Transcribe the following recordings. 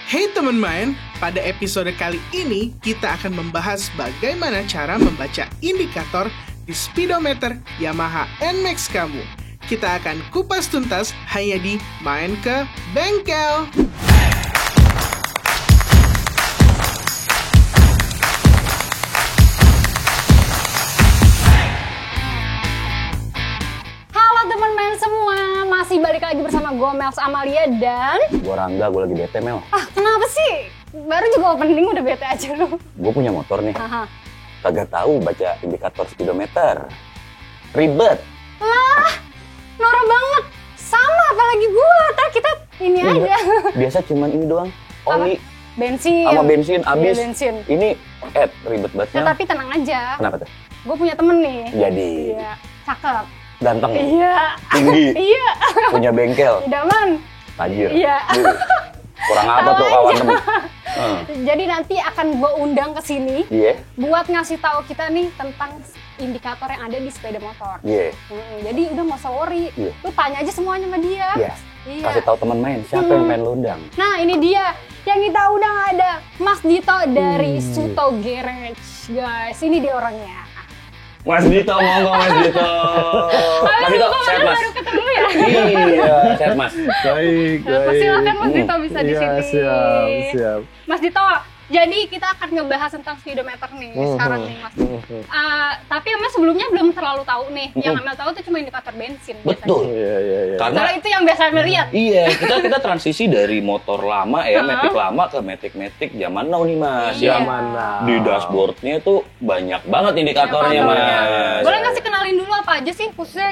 Hey teman main, pada episode kali ini kita akan membahas bagaimana cara membaca indikator di speedometer Yamaha NMAX kamu. Kita akan kupas tuntas hanya di Main ke Bengkel. Halo teman main semua, masih balik lagi bersama gue Mels Amalia dan... Gue Rangga, gue lagi bete Mel. Kenapa sih? Baru juga opening udah bete aja lu. Gue punya motor nih, Aha. kagak tahu baca indikator speedometer. Ribet. Lah, norak banget. Sama apalagi gue, kita ini aja. Biasa cuman ini doang, oli Bensin. sama bensin abis. Iya, bensin. Ini ribet banget. Nah, tapi tenang aja. Kenapa tuh? Gue punya temen nih. Jadi Iya, cakep. ganteng, Iya. tinggi, Iya. punya bengkel, Idaman. tajir. Iya. Kurang apa Tahu tuh aja. kawan temen? Jadi nanti akan gue undang ke sini Iya, buat ngasih tahu kita nih tentang indikator yang ada di sepeda motor. iya, Jadi udah nggak usah worry, Iya. lu tanya aja semuanya sama dia. iya. Iya. Kasih tahu teman main, siapa yang main lu undang? Nah ini dia yang kita udah ada, Mas Dito dari Suto Garage, guys. Ini dia orangnya. Mas Dito, monggo Mas Dito. Mas Dito, sehat Mas? Baru ketemu ya. Iya, sehat Mas. Baik, Nah, silakan Mas Dito bisa di Iya, sini. siap. Mas Dito, jadi kita akan ngebahas tentang speedometer nih sekarang nih Mas. Tapi Mas sebelumnya belum terlalu tahu nih. Yang Amel tahu tuh cuma indikator bensin. Betul. Iya. Karena Kalau itu yang biasa Amel lihat. iya, kita transisi dari motor lama ya, Matic lama ke Matic zaman now nih Mas. Iya. Yang Zaman now. di dashboardnya tuh banyak banget indikatornya Mas. Boleh nggak sih kenalin dulu apa aja sih khususnya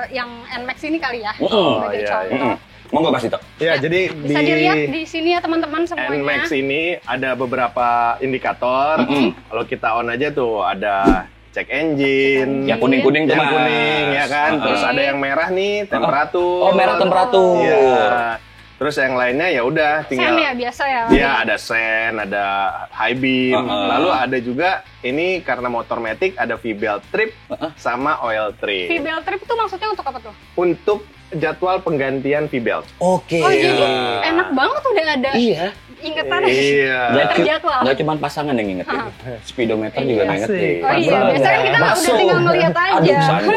yang NMAX ini kali ya? Oh, Sebagai iya, contoh. Monggo Mas Dito. Ya, jadi Bisa dilihat di sini ya teman-teman semuanya. NMAX ini ada beberapa indikator. Kalau kita on aja tuh ada check engine, Yang kuning-kuning tuh yang Mas. kuning ya kan. Terus ada yang merah nih, temperatur. Oh, merah temperatur. Iya. Terus yang lainnya ya udah tinggal. Sen ya biasa ya. Iya, ada sen, ada high beam. Lalu ada juga ini karena motor Matic ada V-belt trip sama oil trip. V-belt trip itu maksudnya untuk apa tuh? Untuk jadwal penggantian V-belt. Oke. Oh jadi enak banget udah ada Iya. ingetan. Iya. Terjadwal. Nggak cuma pasangan yang ngingetin. Speedometer juga Iya. ngingetin. Oh iya, biasanya kan kita Bakso. udah tinggal ngeliat aja. Aduh, sana.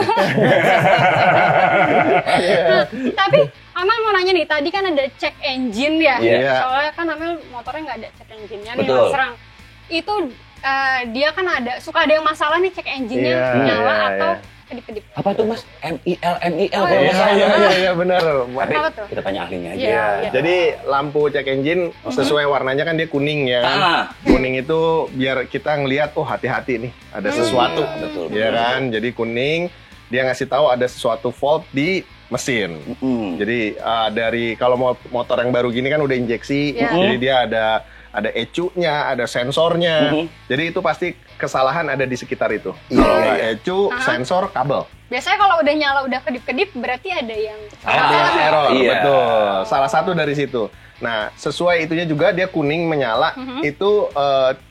Tapi Amel mau nanya nih, tadi kan ada check engine ya? Iya. Soalnya kan Amel motornya nggak ada check engine-nya nih, Betul. Mas Serang. Itu dia kan suka ada yang masalah nih check engine-nya Iya, nyala iya, atau iya. kedip-kedip. Apa tuh Mas? MIL Oh, kalau nggak salah. Iya, benar. Tapi Apa tuh? kita tanya ahlinya aja. Iya. Ya, jadi lampu check engine sesuai warnanya kan dia kuning ya kan. Kuning itu biar kita ngelihat oh hati-hati nih ada sesuatu. Iya, betul, Iya betul. kan? Jadi kuning dia ngasih tahu ada sesuatu fault di mesin. Jadi dari kalau motor yang baru gini kan udah injeksi, Iya. jadi dia ada ECU-nya, ada sensornya. Jadi itu pasti kesalahan ada di sekitar itu. Kalau nggak ECU, sensor, kabel. Biasanya kalau udah nyala udah kedip-kedip berarti ada yang Ada yang error, Iya. betul. Salah satu dari situ. Nah, sesuai itunya juga dia kuning menyala, itu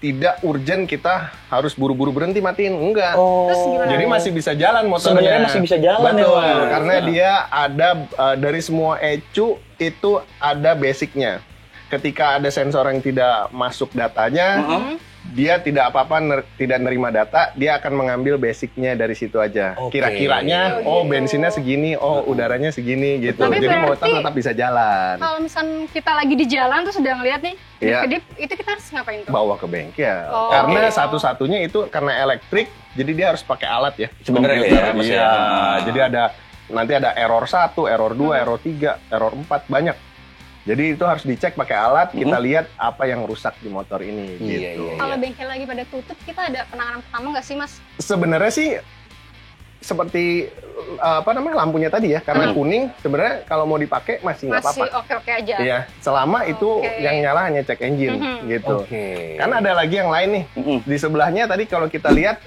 tidak urgent kita harus buru-buru berhenti matiin, enggak. Terus gimana? Jadi masih bisa jalan motornya. Sebenarnya masih bisa jalan ya, Betul, Mas. karena dia ada dari semua ECU itu ada basicnya. Ketika ada sensor yang tidak masuk datanya, dia tidak apa-apa tidak nerima data, dia akan mengambil basicnya dari situ aja. Oke. Kira-kiranya, oh bensinnya segini, oh udaranya segini gitu. Tapi Jadi berarti- motor tetap bisa jalan. kalau misalnya kita lagi di jalan terus udah ngeliat nih Iya. kedip, itu kita harus ngapain tuh? Bawa ke bengkel. Oh, Karena oke. satu-satunya itu karena elektrik, jadi dia harus pakai alat ya. Sebenarnya Komputer. ya, Mas, Iya. ya. Jadi nanti ada error 1, error 2, error 3, error 4, banyak. Jadi itu harus dicek pakai alat, kita lihat apa yang rusak di motor ini Iya, gitu. iya. Kalau bengkel lagi pada tutup, kita ada penanganan pertama nggak sih, Mas? Sebenarnya sih seperti lampunya tadi ya, karena kuning sebenarnya kalau mau dipakai masih nggak Masih apa-apa. oke-oke aja. Iya, selama itu Oke. yang nyala hanya check engine gitu. Oke. Kan ada lagi yang lain nih. Di sebelahnya tadi kalau kita lihat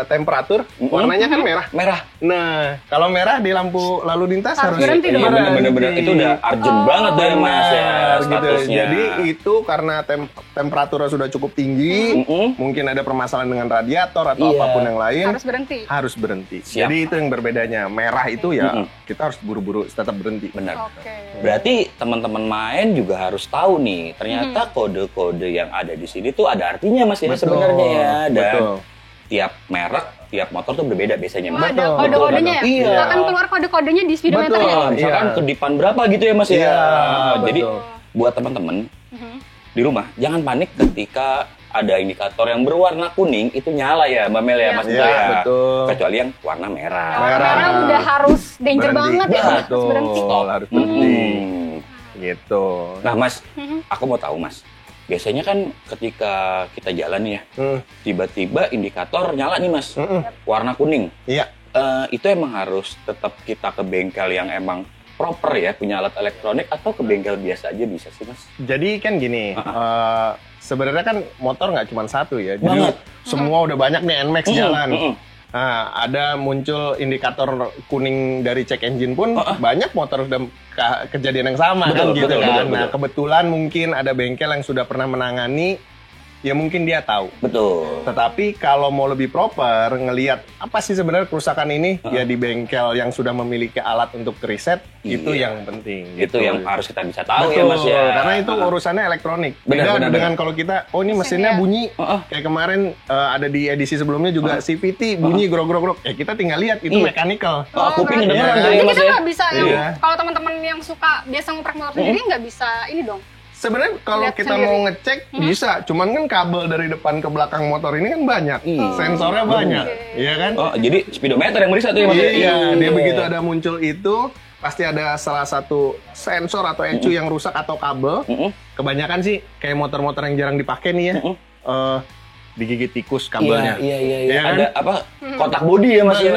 temperatur warnanya kan merah. Merah. Nah, kalau merah di lampu lalu lintas Harus harus berhenti dong. Iya, bener-bener itu udah urgent banget deh Mas ya Benar, gitu. statusnya. Jadi itu karena temperaturnya sudah cukup tinggi, mungkin ada permasalahan dengan radiator atau Iya. apapun yang lain, Harus berhenti. harus berhenti. Siap. Jadi itu yang berbedanya tandanya merah itu ya kita harus buru-buru tetap berhenti. Benar. Oke. Berarti teman-teman main juga harus tahu nih, ternyata kode-kode yang ada di sini tuh ada artinya Mas ya sebenarnya ya. Dan tiap merek, tiap motor tuh berbeda biasanya Mas. Ada kode-kodenya ya? Iya. Akan keluar kode-kodenya di speedometer ya? Misalkan kedipan berapa gitu ya Mas ya. Iya, Jadi betul. buat teman-teman di rumah jangan panik ketika ada indikator yang berwarna kuning itu nyala ya Mbak Mel ya Mas Iya, Dito ya. betul. Kecuali yang warna merah. Karena udah harus danger Berhenti. banget ya, harus Betul, berhenti. harus berhenti. Gitu. Nah Mas, aku mau tahu Mas. Biasanya kan ketika kita jalan ya, tiba-tiba indikator nyala nih Mas, warna kuning. Iya. Itu emang harus tetap kita ke bengkel yang emang proper ya, punya alat elektronik, atau ke bengkel biasa aja bisa sih Mas? Jadi kan gini, sebenarnya kan motor nggak cuma satu ya. Jadi Banget. semua udah banyak nih NMAX jalan. Nah, ada muncul indikator kuning dari check engine pun banyak motor udah kejadian yang sama kan gitu kan. Nah, kebetulan mungkin ada bengkel yang sudah pernah menangani, ya mungkin dia tahu. Betul. Tetapi kalau mau lebih proper ngelihat apa sih sebenarnya kerusakan ini, ya di bengkel yang sudah memiliki alat untuk riset itu yang penting. Itu gitu. yang harus kita bisa tahu Betul, ya Mas ya. karena itu urusannya elektronik. Benar, Beda benar, dengan kalau kita, oh ini mesinnya bunyi. Kayak kemarin ada di edisi sebelumnya juga CVT bunyi grok-grok-grok. Ya kita tinggal lihat itu mechanical. Kuping berarti- kedengeran Iya. tuh ya Jadi Mas kita ya. nggak bisa yang, Iya. kalau teman-teman yang suka biasa ngoprek motor sendiri nggak bisa ini dong. Sebenarnya kalau Lihat kita sendiri. mau ngecek bisa, cuman kan kabel dari depan ke belakang motor ini kan banyak, sensornya banyak, iya kan? Oh, jadi speedometer yang meriksa tuh ya Mas ya? Iya, dia begitu ada muncul itu pasti ada salah satu sensor atau ECU yang rusak atau kabel. Kebanyakan sih kayak motor-motor yang jarang dipakai nih ya, digigit tikus kabelnya. Iya. Iya kan? Ada apa? Kotak bodi ya Mas ya.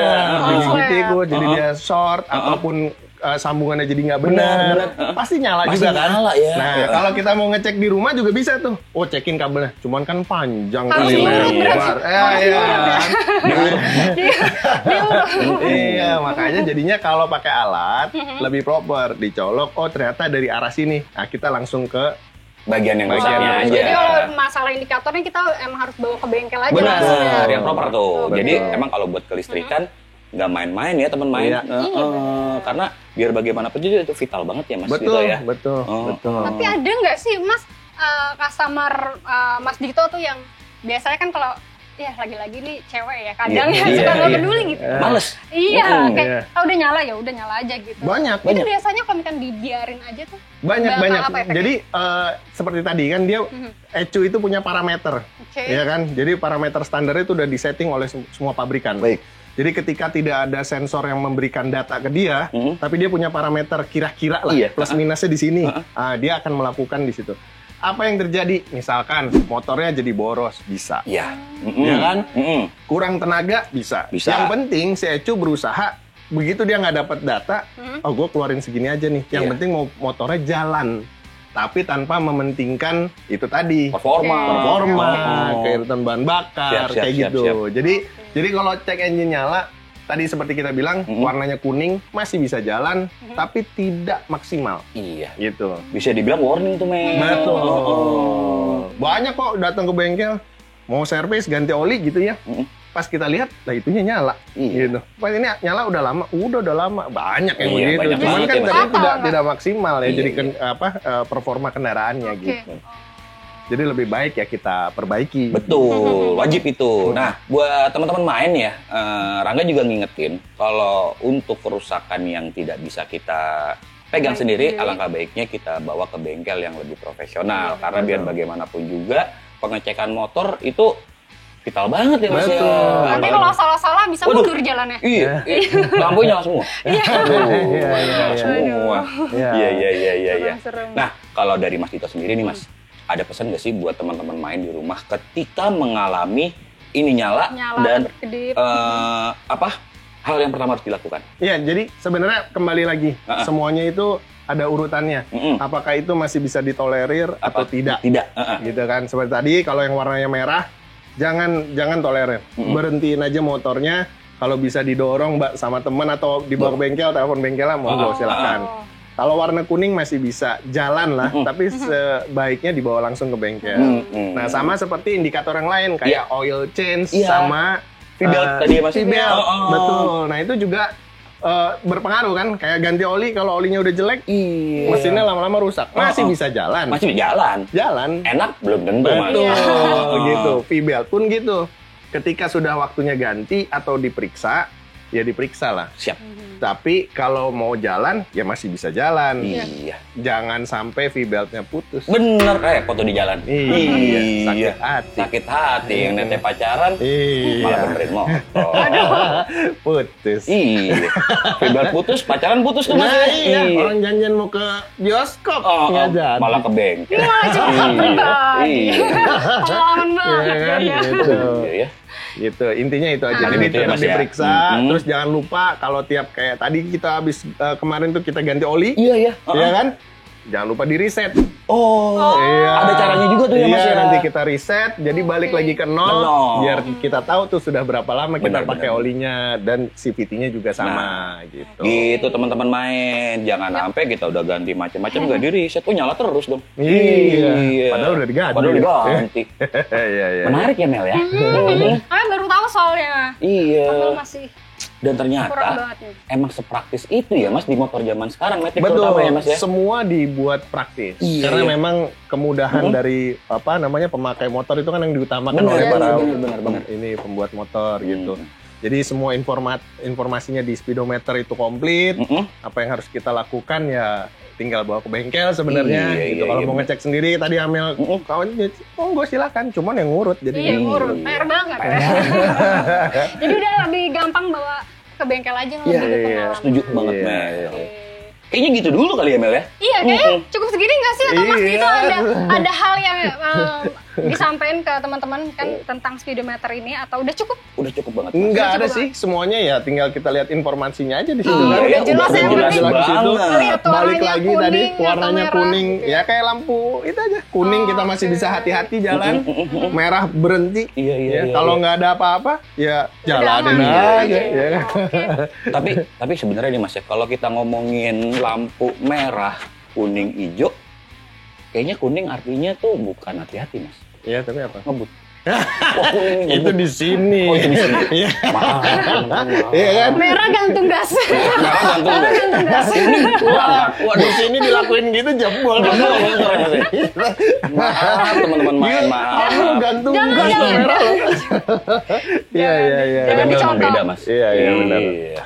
Digigit tikus, jadi dia short ataupun sambungannya jadi nggak benar. Pasti nyala Pasti juga kan? nyala, ya. Nah, kalau kita mau ngecek di rumah juga bisa tuh. Oh, cekin kabelnya. Cuman kan panjang Harus kali diurut, lebar. Iya. Diurut. Iya, makanya jadinya kalau pakai alat lebih proper, dicolok. Oh, ternyata dari arah sini. Nah, kita langsung ke Bagian yang Bagian rusaknya yang aja. Jadi kalau masalah indikatornya kita emang harus bawa ke bengkel aja Benar, maksudnya. yang proper tuh. Betul. Jadi emang kalau buat kelistrikan nggak main-main ya teman main. Iya. Karena biar bagaimanapun juga itu vital banget ya Mas betul, Dito ya. betul, Oh. betul. Tapi ada nggak sih Mas customer Mas Dito tuh yang biasanya kan kalau ya lagi-lagi nih cewek ya kadang Iya, ya suka nggak iya. peduli gitu. Males. Iya, kayak iya. "Ah, udah nyala ya udah nyala aja gitu. Banyak, Itu biasanya kalau misalkan dibiarin aja tuh Banyak. bakal apa efeknya? Jadi seperti tadi kan dia ECU itu punya parameter, Oke. ya kan? Jadi parameter standar itu udah disetting oleh semua pabrikan. Baik. Jadi ketika tidak ada sensor yang memberikan data ke dia, tapi dia punya parameter kira-kira lah, Iya. plus minusnya di sini, dia akan melakukan di situ. Apa yang terjadi? Misalkan motornya jadi boros, bisa. Iya. Ya kan? Mm-mm. Kurang tenaga, bisa. Bisa. Yang penting si ECU berusaha, begitu dia nggak dapat data, oh gue keluarin segini aja nih. Yang Iya. penting motornya jalan. Tapi tanpa mementingkan itu tadi. Performa. Oh. Keiritan bahan bakar, Siap, kayak siap, gitu. siap. Jadi kalau cek engine nyala, tadi seperti kita bilang, warnanya kuning, masih bisa jalan, tapi tidak maksimal. Iya. Gitu. Bisa dibilang warning tuh men. Betul. Oh. Banyak kok datang ke bengkel, mau servis, ganti oli gitu ya. Pas kita lihat, lah itunya nyala. Iya. Gitu. Pas ini nyala udah lama. Banyak yang Iya, begitu. banyak Cuman banget kan ya, Mas. tapi Apa? tidak maksimal ya. Iya, Jadi iya. performa kendaraannya Oke. gitu. Jadi lebih baik ya kita perbaiki. Betul, wajib itu. Nah, buat teman-teman main ya, Rangga juga ngingetin kalau untuk kerusakan yang tidak bisa kita pegang sendiri, alangkah baiknya kita bawa ke bengkel yang lebih profesional. Karena biar bagaimanapun juga pengecekan motor itu vital banget ya Mas. Betul. Ya. Nanti kalau salah-salah bisa Waduh. mundur jalannya. Iya, lampunya nyala semua. Aduh, Iya, nyala semua. Iya. Iya. Serem. Nah, kalau dari Mas Dito sendiri nih Mas, ada pesan nggak sih buat teman-teman main di rumah ketika mengalami ini nyala dan berkedip. hal yang pertama harus dilakukan? Iya, jadi sebenarnya kembali lagi, semuanya itu ada urutannya. Apakah itu masih bisa ditolerir atau tidak? Tidak. Gitu kan. Seperti tadi kalau yang warnanya merah, jangan tolerir. Berhentiin aja motornya. Kalau bisa didorong sama teman atau dibawa ke bengkel, telepon bengkelnya monggo silakan. Kalau warna kuning masih bisa jalan lah, tapi sebaiknya dibawa langsung ke bengkel. Nah, sama seperti indikator yang lain kayak oil change sama V-belt tadi ya, Mas? V-belt. Oh. Betul. Nah, itu juga berpengaruh kan. Kayak ganti oli, kalau olinya udah jelek, Iya. mesinnya lama-lama rusak. Masih bisa jalan. Masih jalan. Jalan. Enak belum tentu, Mas. Betul, gitu. V-belt pun gitu. Ketika sudah waktunya ganti atau diperiksa, ya diperiksa lah. Siap. Tapi kalau mau jalan, ya masih bisa jalan. Iya. Jangan sampai V-beltnya putus. Bener, repot tuh di jalan. Iya, sakit hati. Sakit hati yang netnya pacaran, Iya. malah benerin motor. Putus. Iya. Fibel putus, pacaran putus tuh Mas. Nah, iya. Orang janjian mau ke bioskop, nggak jadi. Malah ke bengkel. Ini malah curhat pribadi. Iya. Pengalaman banget Iya kan, ya. gitu. Iya ya. Gitu, intinya itu aja. Nah, Jadi gitu ya, tetap Mas, ya. diperiksa, terus jangan lupa kalau tiap kayak tadi kita habis kemarin tuh kita ganti oli, Iya ya. ya kan? Jangan lupa di reset. Oh. Iya. Ada caranya juga tuh ya Mas Iya, ya. nanti kita reset, jadi balik lagi ke nol, Nol. biar kita tahu tuh sudah berapa lama kita Benar, pakai benar. olinya dan CVT-nya juga sama gitu. Gitu teman-teman main. Jangan sampai kita udah ganti macam-macam nggak di reset. Oh nyala terus dong. Iya. Padahal udah diganti. Padahal diganti. Iya, iya. Menarik ya Mel ya. Kalian baru tahu soalnya. Iya. Padahal masih Dan kurang ternyata banget nih. emang sepraktis itu ya Mas di motor zaman sekarang. Matic Betul, terutama ya Mas ya. semua dibuat praktis. Iya, Karena iya. memang kemudahan dari apa namanya pemakai motor itu kan yang diutamakan Benar, oleh para benar. ini pembuat motor gitu. Hmm. Jadi semua informasinya di speedometer itu komplit. Apa yang harus kita lakukan ya tinggal bawa ke bengkel sebenarnya Iya, gitu. iya, Kalau iya, mau ngecek sendiri tadi Amel kawan monggo silakan, cuman yang ngurut jadi. Iya, ngurut. PR banget ya. Jadi udah lebih gampang bawa ke bengkel aja lebih berpengalaman. Setuju banget Iya, Mel. iya. Kayaknya gitu dulu kali ya Mel ya. Iya, kayaknya cukup segini nggak sih? Atau Mas Iya. Dito ada hal yang disampaikan ke teman-teman kan tentang speedometer ini atau udah cukup? Udah cukup banget. Mas. Enggak ada Cukup sih, semuanya ya tinggal kita lihat informasinya aja di situ. Iya, kan. udah jelas ya, jelas berarti banget. di situ. Lihat Balik warnanya lagi kuning tadi atau warnanya merah. kuning, ya kayak lampu itu aja. Kuning kita masih bisa hati-hati jalan, merah berhenti. Iya, iya, Ya, iya, kalau iya. nggak ada apa-apa, ya jalanin aman. aja. Iya. Ya. tapi sebenarnya nih Mas ya, kalau kita ngomongin lampu merah, kuning, hijau, kayaknya kuning artinya tuh bukan hati-hati Mas. Ya, tapi apa? Ngebut. Oh, kuning Itu ngebut. di sini. Oh, itu di sini. Iya. Maaf. Iya kan? Merah gantung gas. Merah gantung gas. Gantung gas. Wah, di Waduh. sini dilakuin gitu jebol. Maaf teman-teman main, maaf. Aku gantung Jangan, gas jangan. merah loh. Iya, iya, iya. Jangan Memang dicontoh. beda Mas. Iya, iya, benar. Iya.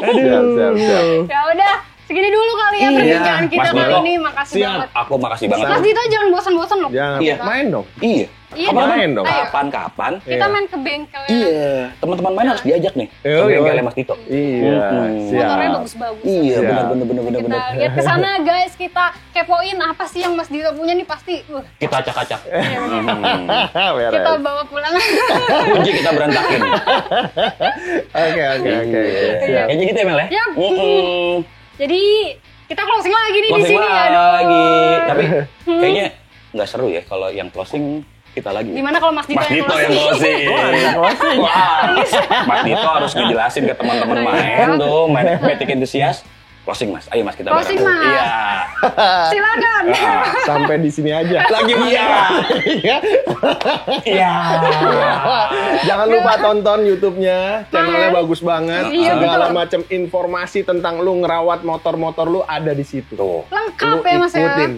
Siap. Ya udah, segini dulu kali ya perbincangan kita Mas kali Dito. ini. Makasih Siap. banget. Aku makasih banget. Mas Dito jangan bosan-bosan loh. Jangan Iya. main dong. Iya. Iya, Main dong. Ayo. Kapan-kapan. Kita Iya. main ke bengkel ya. Iya. Teman-teman main harus diajak nih. Ke Iya, bengkelnya iya. Mas Tito. Iya, Motornya siap. bagus-bagus. Iya, Siap. benar. Kita lihat ke sana guys, kita kepoin apa sih yang Mas Dito punya nih pasti. Kita acak-acak. Beres. Kita bawa pulang. Kunci kita berantakin. Oke. Siap. Kayaknya gitu ya Mel ya? Yap. Jadi kita closing lagi nih di Closing sini. lagi. Aduh. Tapi kayaknya nggak seru ya kalau yang closing kita lagi. Gimana kalau Mas Dito Mas yang Dito yang closing. Wah, Mas Dito harus ngejelasin ke teman-teman main tuh, main Matic Enthusiast. Closing Mas, ayo Mas kita Closing, bareng. Mas. Iya. Silakan. Sampai di sini aja. Lagi iya. Iya. Jangan lupa tonton YouTube-nya, channelnya bagus banget. Iya, Segala betul. macam informasi tentang lu ngerawat motor-motor lu ada di situ. Tuh. Lengkap Lu ya Mas ya. ikutin,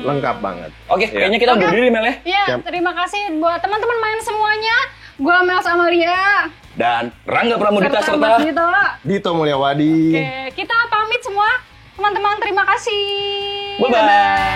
lengkap banget. Oke, kayaknya kita undur diri Mel ya. Iya, Siap. terima kasih buat teman-teman main semuanya. Gua Mel Amalia. Dan Rangga Pramudita Mas serta Dito. Dito Mulyawadi. Oke, kita pamit semua. Teman-teman terima kasih. Bye-bye.